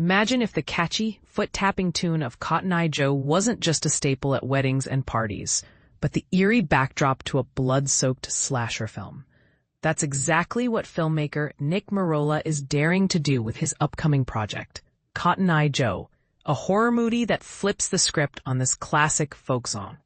Imagine if the catchy, foot-tapping tune of Cotton Eye Joe wasn't just a staple at weddings and parties, but the eerie backdrop to a blood-soaked slasher film. That's exactly what filmmaker Nick Merola is daring to do with his upcoming project, Cotton Eye Joe, a horror movie that flips the script on this classic folk song.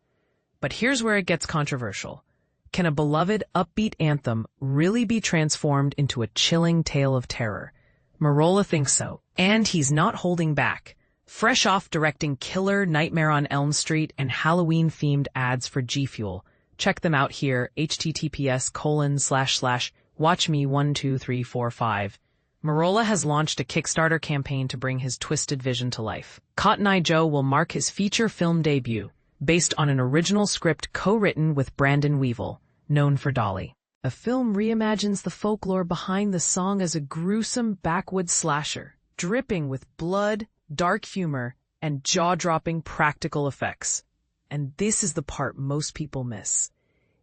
But here's where it gets controversial. Can a beloved, upbeat anthem really be transformed into a chilling tale of terror? Merola thinks so, and he's not holding back. Fresh off directing Killer, Nightmare on Elm Street, and Halloween-themed ads for G Fuel, check them out here, https://watchme12345. Merola has launched a Kickstarter campaign to bring his twisted vision to life. Cotton Eye Joe will mark his feature film debut, based on an original script co-written with Brandon Weevil, known for Dolly. A film reimagines the folklore behind the song as a gruesome backwoods slasher, dripping with blood, dark humor, and jaw-dropping practical effects. And this is the part most people miss.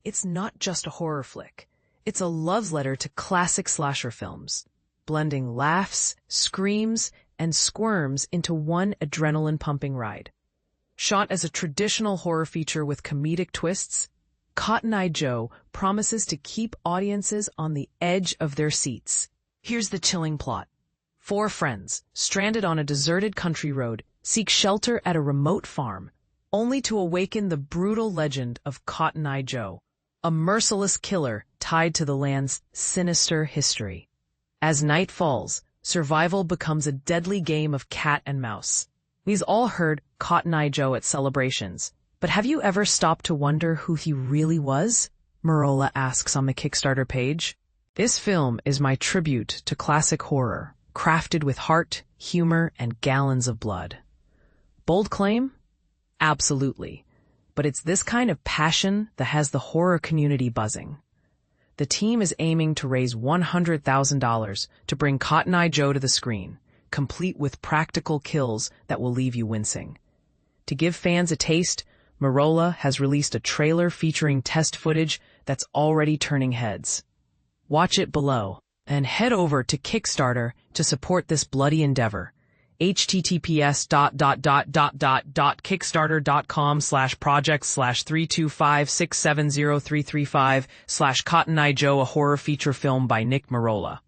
It's not just a horror flick. It's a love letter to classic slasher films, blending laughs, screams, and squirms into one adrenaline-pumping ride. Shot as a traditional horror feature with comedic twists, Cotton Eye Joe promises to keep audiences on the edge of their seats. Here's the chilling plot. 4 friends, stranded on a deserted country road, seek shelter at a remote farm, only to awaken the brutal legend of Cotton Eye Joe, a merciless killer tied to the land's sinister history. As night falls, survival becomes a deadly game of cat and mouse. We've all heard Cotton Eye Joe at celebrations, but have you ever stopped to wonder who he really was? Merola asks on the Kickstarter page. This film is my tribute to classic horror, crafted with heart, humor, and gallons of blood. Bold claim? Absolutely. But it's this kind of passion that has the horror community buzzing. The team is aiming to raise $100,000 to bring Cotton Eye Joe to the screen, complete with practical kills that will leave you wincing. To give fans a taste, Merola has released a trailer featuring test footage that's already turning heads. Watch it below, and head over to Kickstarter to support this bloody endeavor. https://project/325670335/Cotton Eye Joe, a horror feature film by Nick Merola.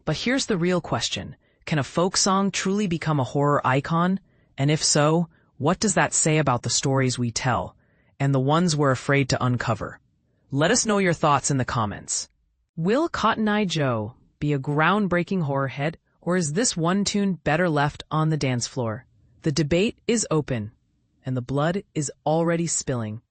But here's the real question. Can a folk song truly become a horror icon? And if so, what does that say about the stories we tell, and the ones we're afraid to uncover? Let us know your thoughts in the comments. Will Cotton Eye Joe be a groundbreaking horror hit, or is this one tune better left on the dance floor? The debate is open, and the blood is already spilling.